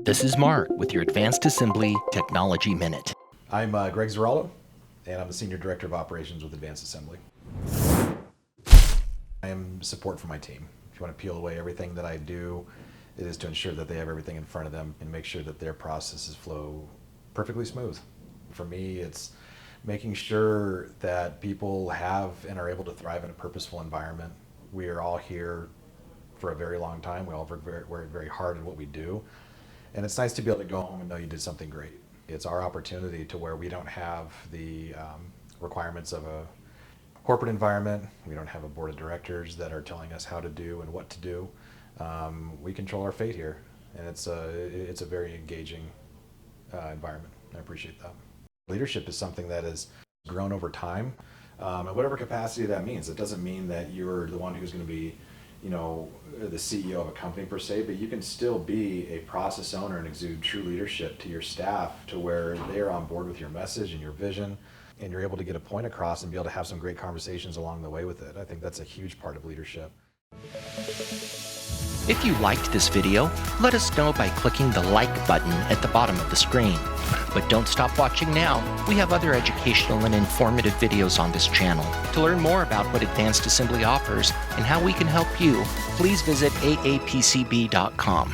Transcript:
This is Mark with your Advanced Assembly Technology Minute. I'm Greg Ziraldo, and I'm the Senior Director of Operations with Advanced Assembly. I am support for my team. If you want to peel away everything that I do, it is to ensure that they have everything in front of them and make sure that their processes flow perfectly smooth. For me, it's making sure that people have and are able to thrive in a purposeful environment. We are all here for a very long time. We all work very hard in what we do. And it's nice to be able to go home and know you did something great. It's our opportunity to where we don't have the requirements of a corporate environment. We don't have a board of directors that are telling us how to do and what to do. We control our fate here, and it's a very engaging environment. I appreciate that. Leadership is something that has grown over time, in whatever capacity that means. It doesn't mean that you're the one who's going to be, the CEO of a company per se, but you can still be a process owner and exude true leadership to your staff to where they are on board with your message and your vision, and you're able to get a point across and be able to have some great conversations along the way with it. I think that's a huge part of leadership. If you liked this video, let us know by clicking the like button at the bottom of the screen. But don't stop watching now. We have other educational and informative videos on this channel. To learn more about what Advanced Assembly offers and how we can help you, please visit aapcb.com.